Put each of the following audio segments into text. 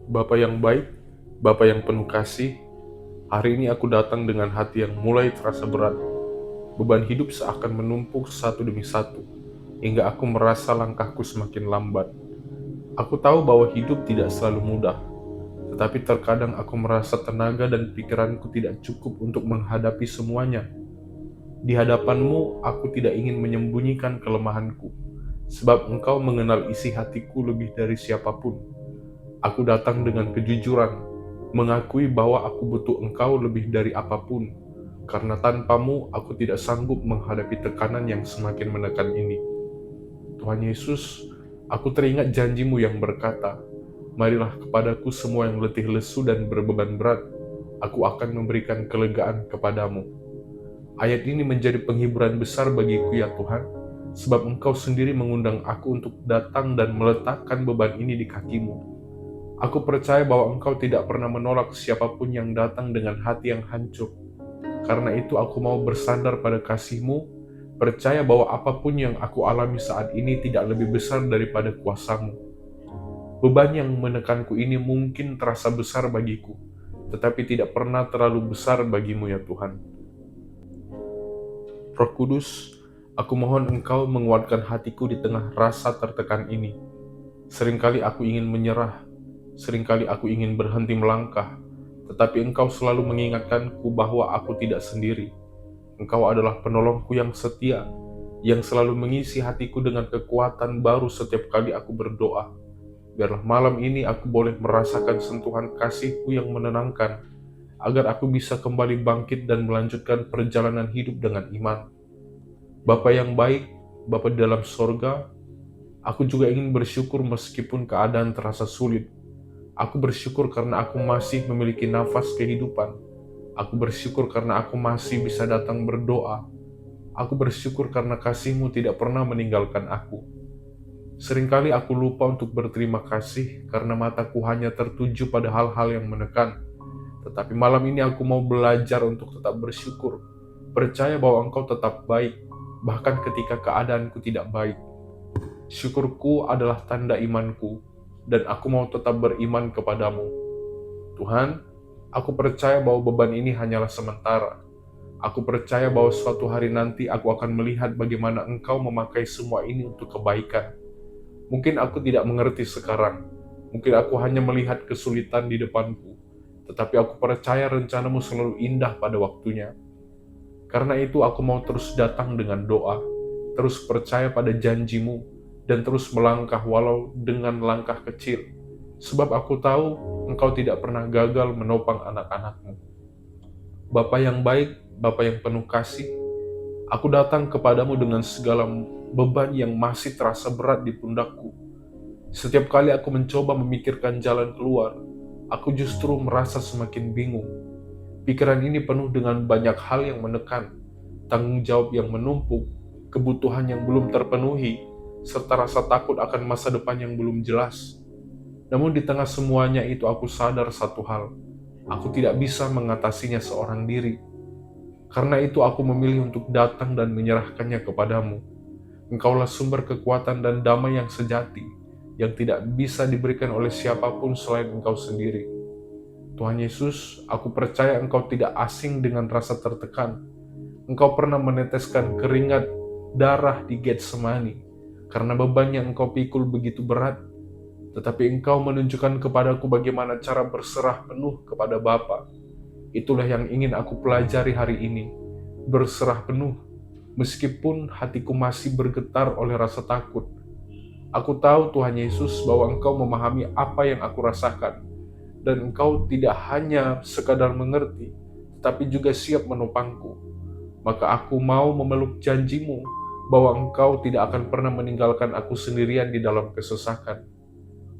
Bapa yang baik, Bapa yang penuh kasih, hari ini aku datang dengan hati yang mulai terasa berat. Beban hidup seakan menumpuk satu demi satu, hingga aku merasa langkahku semakin lambat. Aku tahu bahwa hidup tidak selalu mudah, tetapi terkadang aku merasa tenaga dan pikiranku tidak cukup untuk menghadapi semuanya. Di hadapanmu, aku tidak ingin menyembunyikan kelemahanku, sebab Engkau mengenal isi hatiku lebih dari siapapun. Aku datang dengan kejujuran, mengakui bahwa aku butuh Engkau lebih dari apapun, karena tanpamu aku tidak sanggup menghadapi tekanan yang semakin menekan ini. Tuhan Yesus, aku teringat janjimu yang berkata, "Marilah kepadaku semua yang letih lesu dan berbeban berat, aku akan memberikan kelegaan kepadamu." Ayat ini menjadi penghiburan besar bagiku ya Tuhan, sebab Engkau sendiri mengundang aku untuk datang dan meletakkan beban ini di kakimu. Aku percaya bahwa Engkau tidak pernah menolak siapapun yang datang dengan hati yang hancur. Karena itu aku mau bersandar pada kasih-Mu, percaya bahwa apapun yang aku alami saat ini tidak lebih besar daripada kuasa-Mu. Beban yang menekanku ini mungkin terasa besar bagiku, tetapi tidak pernah terlalu besar bagimu ya Tuhan. Roh Kudus, aku mohon Engkau menguatkan hatiku di tengah rasa tertekan ini. Seringkali aku ingin menyerah, seringkali aku ingin berhenti melangkah, tetapi Engkau selalu mengingatkanku bahwa aku tidak sendiri. Engkau adalah penolongku yang setia, yang selalu mengisi hatiku dengan kekuatan baru setiap kali aku berdoa. Biarlah malam ini aku boleh merasakan sentuhan kasih-Mu yang menenangkan, agar aku bisa kembali bangkit dan melanjutkan perjalanan hidup dengan iman. Bapa yang baik, Bapa di dalam sorga, aku juga ingin bersyukur meskipun keadaan terasa sulit. Aku bersyukur karena aku masih memiliki nafas kehidupan. Aku bersyukur karena aku masih bisa datang berdoa. Aku bersyukur karena kasih-Mu tidak pernah meninggalkan aku. Seringkali aku lupa untuk berterima kasih karena mataku hanya tertuju pada hal-hal yang menekan. Tetapi malam ini aku mau belajar untuk tetap bersyukur, percaya bahwa Engkau tetap baik, bahkan ketika keadaanku tidak baik. Syukurku adalah tanda imanku, dan aku mau tetap beriman kepadamu. Tuhan, aku percaya bahwa beban ini hanyalah sementara. Aku percaya bahwa suatu hari nanti aku akan melihat bagaimana Engkau memakai semua ini untuk kebaikan. Mungkin aku tidak mengerti sekarang, mungkin aku hanya melihat kesulitan di depanku, tetapi aku percaya rencana-Mu selalu indah pada waktunya. Karena itu aku mau terus datang dengan doa, terus percaya pada janji-Mu, dan terus melangkah walau dengan langkah kecil. Sebab aku tahu Engkau tidak pernah gagal menopang anak-anak-Mu. Bapa yang baik, Bapa yang penuh kasih, aku datang kepadamu dengan segala beban yang masih terasa berat di pundakku. Setiap kali aku mencoba memikirkan jalan keluar, aku justru merasa semakin bingung. Pikiran ini penuh dengan banyak hal yang menekan, tanggung jawab yang menumpuk, kebutuhan yang belum terpenuhi, serta rasa takut akan masa depan yang belum jelas. Namun di tengah semuanya itu aku sadar satu hal, aku tidak bisa mengatasinya seorang diri. Karena itu aku memilih untuk datang dan menyerahkannya kepadamu. Engkaulah sumber kekuatan dan damai yang sejati, yang tidak bisa diberikan oleh siapapun selain Engkau sendiri. Tuhan Yesus, aku percaya Engkau tidak asing dengan rasa tertekan. Engkau pernah meneteskan keringat darah di Getsemani, karena beban yang Engkau pikul begitu berat. Tetapi Engkau menunjukkan kepadaku bagaimana cara berserah penuh kepada Bapa. Itulah yang ingin aku pelajari hari ini, berserah penuh, meskipun hatiku masih bergetar oleh rasa takut. Aku tahu Tuhan Yesus bahwa Engkau memahami apa yang aku rasakan, dan Engkau tidak hanya sekadar mengerti, tetapi juga siap menopangku. Maka aku mau memeluk janji-Mu bahwa Engkau tidak akan pernah meninggalkan aku sendirian di dalam kesesakan.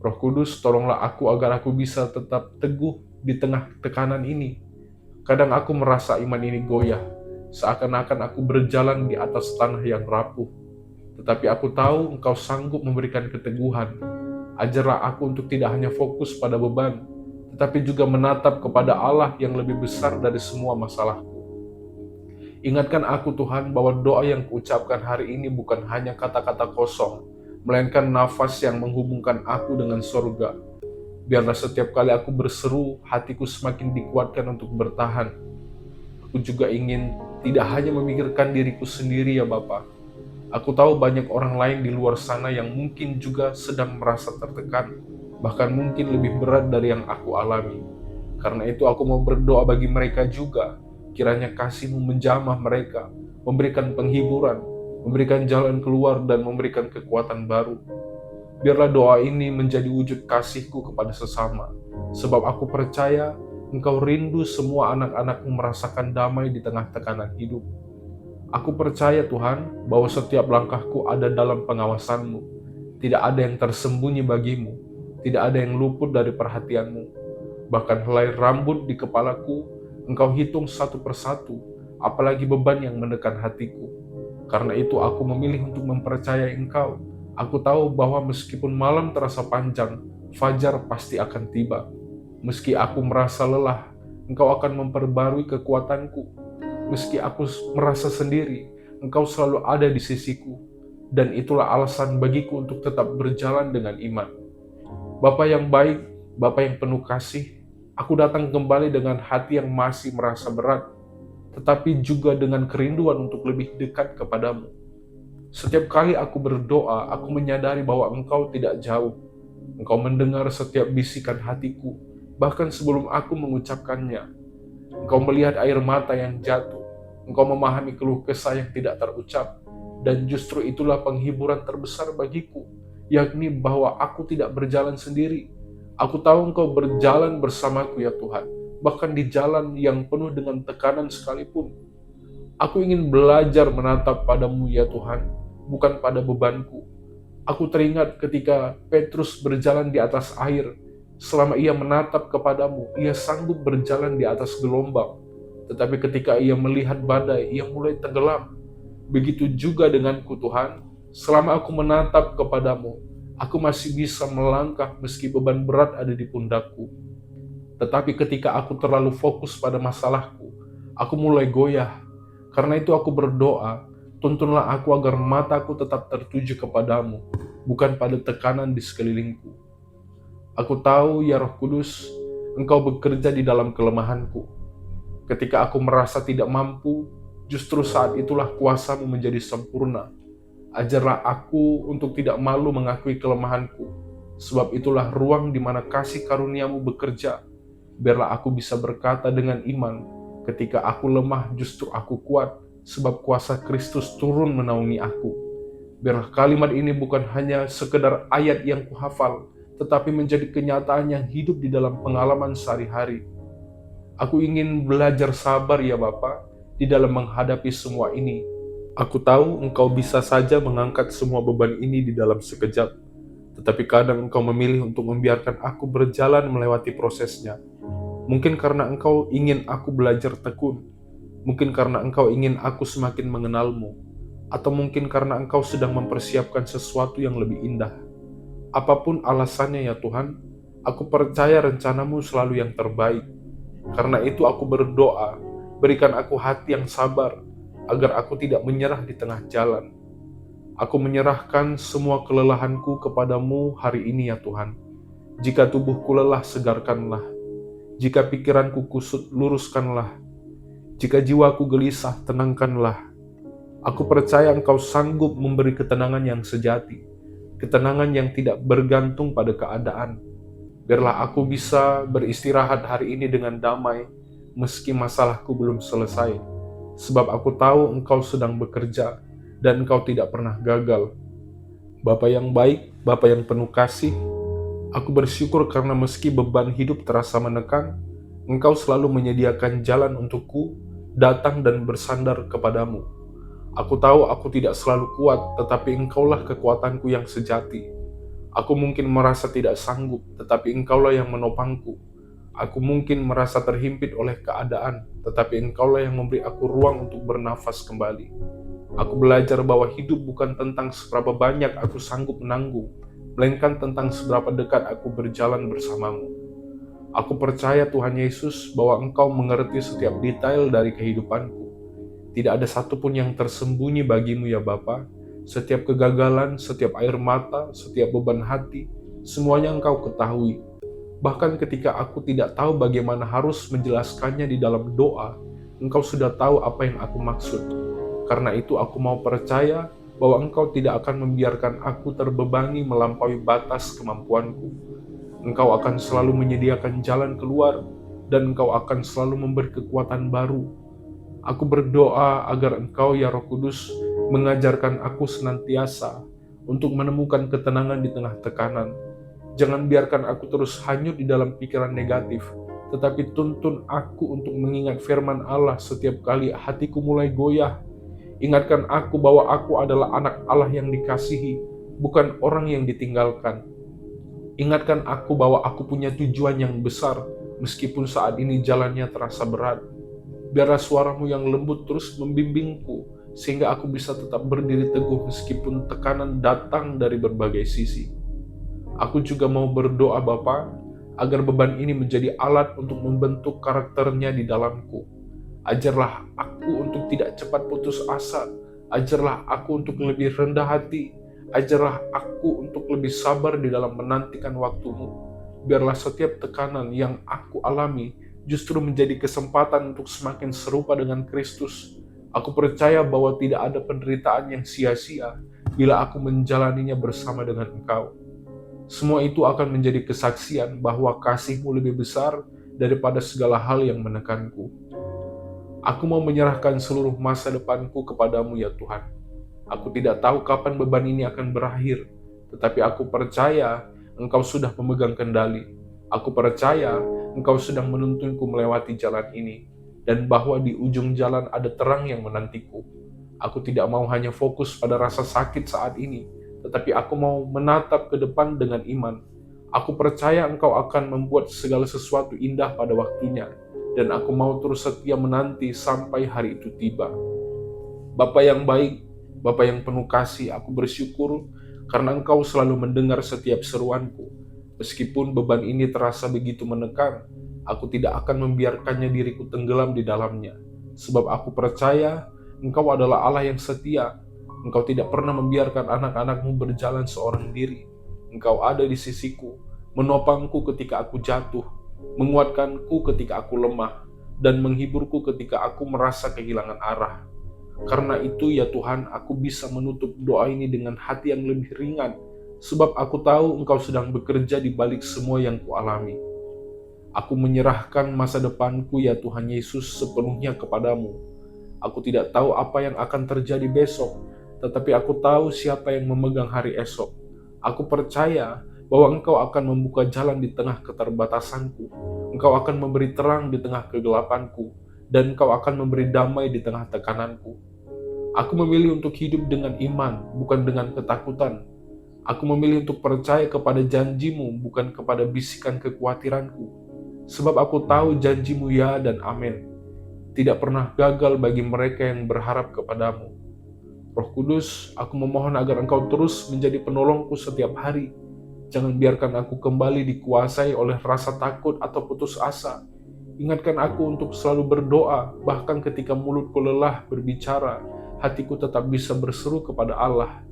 Roh Kudus, tolonglah aku agar aku bisa tetap teguh di tengah tekanan ini. Kadang aku merasa iman ini goyah, seakan-akan aku berjalan di atas tanah yang rapuh. Tetapi aku tahu Engkau sanggup memberikan keteguhan. Ajarlah aku untuk tidak hanya fokus pada beban, tetapi juga menatap kepada Allah yang lebih besar dari semua masalahku. Ingatkan aku Tuhan bahwa doa yang kuucapkan hari ini bukan hanya kata-kata kosong, melainkan nafas yang menghubungkan aku dengan surga. Biarlah setiap kali aku berseru, hatiku semakin dikuatkan untuk bertahan. Aku juga ingin tidak hanya memikirkan diriku sendiri ya Bapa. Aku tahu banyak orang lain di luar sana yang mungkin juga sedang merasa tertekan, bahkan mungkin lebih berat dari yang aku alami. Karena itu aku mau berdoa bagi mereka juga. Kiranya kasih-Mu menjamah mereka, memberikan penghiburan, memberikan jalan keluar, dan memberikan kekuatan baru. Biarlah doa ini menjadi wujud kasih-Ku kepada sesama, sebab aku percaya Engkau rindu semua anak-anak-Mu merasakan damai di tengah tekanan hidup. Aku percaya Tuhan, bahwa setiap langkahku ada dalam pengawasan-Mu. Tidak ada yang tersembunyi bagi-Mu, tidak ada yang luput dari perhatian-Mu. Bahkan helai rambut di kepalaku, Engkau hitung satu persatu, apalagi beban yang menekan hatiku. Karena itu aku memilih untuk mempercayai Engkau. Aku tahu bahwa meskipun malam terasa panjang, fajar pasti akan tiba. Meski aku merasa lelah, Engkau akan memperbarui kekuatanku. Meski aku merasa sendiri, Engkau selalu ada di sisiku. Dan itulah alasan bagiku untuk tetap berjalan dengan iman. Bapa yang baik, Bapa yang penuh kasih, aku datang kembali dengan hati yang masih merasa berat, tetapi juga dengan kerinduan untuk lebih dekat kepadamu. Setiap kali aku berdoa, aku menyadari bahwa Engkau tidak jauh. Engkau mendengar setiap bisikan hatiku, bahkan sebelum aku mengucapkannya. Engkau melihat air mata yang jatuh. Engkau memahami keluh kesah yang tidak terucap. Dan justru itulah penghiburan terbesar bagiku, yakni bahwa aku tidak berjalan sendiri. Aku tahu Engkau berjalan bersamaku ya Tuhan, bahkan di jalan yang penuh dengan tekanan sekalipun. Aku ingin belajar menatap padamu ya Tuhan, bukan pada bebanku. Aku teringat ketika Petrus berjalan di atas air. Selama ia menatap kepadamu, ia sanggup berjalan di atas gelombang. Tetapi ketika ia melihat badai, ia mulai tenggelam. Begitu juga denganku Tuhan, selama aku menatap kepadamu, aku masih bisa melangkah meski beban berat ada di pundakku. Tetapi ketika aku terlalu fokus pada masalahku, aku mulai goyah. Karena itu aku berdoa, tuntunlah aku agar mataku tetap tertuju kepadamu, bukan pada tekanan di sekelilingku. Aku tahu ya Roh Kudus, Engkau bekerja di dalam kelemahanku. Ketika aku merasa tidak mampu, justru saat itulah kuasa-Mu menjadi sempurna. Ajarlah aku untuk tidak malu mengakui kelemahanku, sebab itulah ruang di mana kasih karunia-Mu bekerja. Biarlah aku bisa berkata dengan iman, ketika aku lemah justru aku kuat, sebab kuasa Kristus turun menaungi aku. Biarlah kalimat ini bukan hanya sekedar ayat yang kuhafal, tetapi menjadi kenyataan yang hidup di dalam pengalaman sehari-hari. Aku ingin belajar sabar ya Bapa, di dalam menghadapi semua ini. Aku tahu Engkau bisa saja mengangkat semua beban ini di dalam sekejap, tetapi kadang Engkau memilih untuk membiarkan aku berjalan melewati prosesnya. Mungkin karena Engkau ingin aku belajar tekun, mungkin karena Engkau ingin aku semakin mengenal-Mu, atau mungkin karena Engkau sedang mempersiapkan sesuatu yang lebih indah. Apapun alasannya ya Tuhan, aku percaya rencana-Mu selalu yang terbaik. Karena itu aku berdoa, berikan aku hati yang sabar, agar aku tidak menyerah di tengah jalan. Aku menyerahkan semua kelelahanku kepadamu hari ini ya Tuhan. Jika tubuhku lelah, segarkanlah. Jika pikiranku kusut, luruskanlah. Jika jiwaku gelisah, tenangkanlah. Aku percaya Engkau sanggup memberi ketenangan yang sejati, ketenangan yang tidak bergantung pada keadaan. Biarlah aku bisa beristirahat hari ini dengan damai, meski masalahku belum selesai. Sebab aku tahu Engkau sedang bekerja, dan Engkau tidak pernah gagal. Bapa yang baik, Bapa yang penuh kasih, aku bersyukur karena meski beban hidup terasa menekan, Engkau selalu menyediakan jalan untukku datang dan bersandar kepadamu. Aku tahu aku tidak selalu kuat, tetapi Engkaulah kekuatanku yang sejati. Aku mungkin merasa tidak sanggup, tetapi Engkaulah yang menopangku. Aku mungkin merasa terhimpit oleh keadaan, tetapi Engkaulah yang memberi aku ruang untuk bernafas kembali. Aku belajar bahwa hidup bukan tentang seberapa banyak aku sanggup menanggung, melainkan tentang seberapa dekat aku berjalan bersamamu. Aku percaya Tuhan Yesus bahwa Engkau mengerti setiap detail dari kehidupanku. Tidak ada satupun yang tersembunyi bagimu ya Bapa. Setiap kegagalan, setiap air mata, setiap beban hati, semuanya Engkau ketahui. Bahkan ketika aku tidak tahu bagaimana harus menjelaskannya di dalam doa, Engkau sudah tahu apa yang aku maksud. Karena itu aku mau percaya bahwa Engkau tidak akan membiarkan aku terbebani melampaui batas kemampuanku. Engkau akan selalu menyediakan jalan keluar, dan Engkau akan selalu memberi kekuatan baru. Aku berdoa agar Engkau, ya Roh Kudus, mengajarkan aku senantiasa untuk menemukan ketenangan di tengah tekanan. Jangan biarkan aku terus hanyut di dalam pikiran negatif, tetapi tuntun aku untuk mengingat firman Allah setiap kali hatiku mulai goyah. Ingatkan aku bahwa aku adalah anak Allah yang dikasihi, bukan orang yang ditinggalkan. Ingatkan aku bahwa aku punya tujuan yang besar, meskipun saat ini jalannya terasa berat. Biarlah suaramu yang lembut terus membimbingku, sehingga aku bisa tetap berdiri teguh meskipun tekanan datang dari berbagai sisi. Aku juga mau berdoa Bapa, agar beban ini menjadi alat untuk membentuk karakternya di dalamku. Ajarlah aku untuk tidak cepat putus asa, ajarlah aku untuk lebih rendah hati, ajarlah aku untuk lebih sabar di dalam menantikan waktumu. Biarlah setiap tekanan yang aku alami justru menjadi kesempatan untuk semakin serupa dengan Kristus. Aku percaya bahwa tidak ada penderitaan yang sia-sia bila aku menjalaninya bersama dengan Engkau. Semua itu akan menjadi kesaksian bahwa kasih-Mu lebih besar daripada segala hal yang menekanku. Aku mau menyerahkan seluruh masa depanku kepadamu ya Tuhan. Aku tidak tahu kapan beban ini akan berakhir, tetapi aku percaya Engkau sudah memegang kendali. Aku percaya Engkau sedang menuntunku melewati jalan ini, dan bahwa di ujung jalan ada terang yang menantiku. Aku tidak mau hanya fokus pada rasa sakit saat ini, tetapi aku mau menatap ke depan dengan iman. Aku percaya Engkau akan membuat segala sesuatu indah pada waktunya, dan aku mau terus setia menanti sampai hari itu tiba. Bapa yang baik, Bapa yang penuh kasih, aku bersyukur karena Engkau selalu mendengar setiap seruanku. Meskipun beban ini terasa begitu menekan, aku tidak akan membiarkannya diriku tenggelam di dalamnya. Sebab aku percaya Engkau adalah Allah yang setia. Engkau tidak pernah membiarkan anak-anak-Mu berjalan seorang diri. Engkau ada di sisiku, menopangku ketika aku jatuh, menguatkanku ketika aku lemah, dan menghiburku ketika aku merasa kehilangan arah. Karena itu ya Tuhan, aku bisa menutup doa ini dengan hati yang lebih ringan, sebab aku tahu Engkau sedang bekerja di balik semua yang kualami. Aku menyerahkan masa depanku ya Tuhan Yesus sepenuhnya kepadamu. Aku tidak tahu apa yang akan terjadi besok, tetapi aku tahu siapa yang memegang hari esok. Aku percaya bahwa Engkau akan membuka jalan di tengah keterbatasanku. Engkau akan memberi terang di tengah kegelapanku, dan Engkau akan memberi damai di tengah tekananku. Aku memilih untuk hidup dengan iman, bukan dengan ketakutan. Aku memilih untuk percaya kepada janji-Mu, bukan kepada bisikan kekhawatiranku. Sebab aku tahu janji-Mu ya dan amin. Tidak pernah gagal bagi mereka yang berharap kepadamu. Roh Kudus, aku memohon agar Engkau terus menjadi penolongku setiap hari. Jangan biarkan aku kembali dikuasai oleh rasa takut atau putus asa. Ingatkan aku untuk selalu berdoa, bahkan ketika mulutku lelah berbicara, hatiku tetap bisa berseru kepada Allah.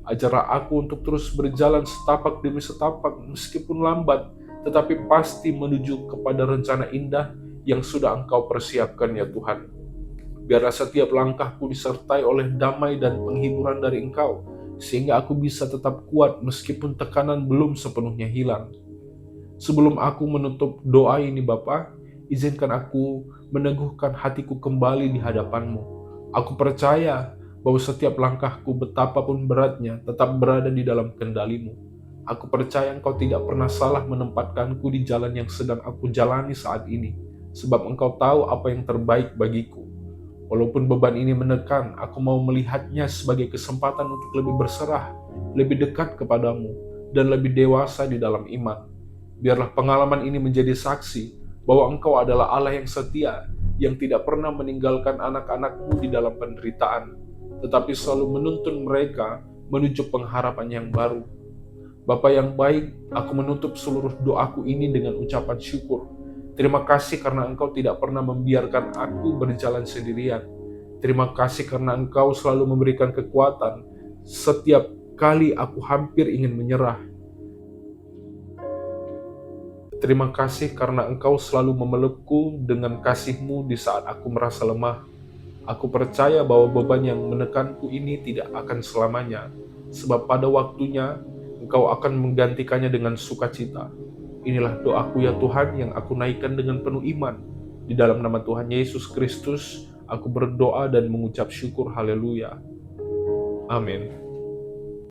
Ajarlah aku untuk terus berjalan setapak demi setapak, meskipun lambat, tetapi pasti menuju kepada rencana indah yang sudah Engkau persiapkan ya Tuhan. Biarlah setiap langkahku disertai oleh damai dan penghiburan dari Engkau, sehingga aku bisa tetap kuat meskipun tekanan belum sepenuhnya hilang. Sebelum aku menutup doa ini Bapa, izinkan aku meneguhkan hatiku kembali di hadapan-Mu. Aku percaya bahwa setiap langkahku betapapun beratnya tetap berada di dalam kendali-Mu. Aku percaya Engkau tidak pernah salah menempatkanku di jalan yang sedang aku jalani saat ini, sebab Engkau tahu apa yang terbaik bagiku. Walaupun beban ini menekan, aku mau melihatnya sebagai kesempatan untuk lebih berserah, lebih dekat kepadamu, dan lebih dewasa di dalam iman. Biarlah pengalaman ini menjadi saksi bahwa Engkau adalah Allah yang setia, yang tidak pernah meninggalkan anak-anak-Mu di dalam penderitaan, tetapi selalu menuntun mereka menuju pengharapan yang baru. Bapa yang baik, aku menutup seluruh doaku ini dengan ucapan syukur. Terima kasih karena Engkau tidak pernah membiarkan aku berjalan sendirian. Terima kasih karena Engkau selalu memberikan kekuatan setiap kali aku hampir ingin menyerah. Terima kasih karena Engkau selalu memelukku dengan kasih-Mu di saat aku merasa lemah. Aku percaya bahwa beban yang menekanku ini tidak akan selamanya, sebab pada waktunya Engkau akan menggantikannya dengan sukacita. Inilah doaku ya Tuhan yang aku naikkan dengan penuh iman. Di dalam nama Tuhan Yesus Kristus, aku berdoa dan mengucap syukur haleluya. Amin.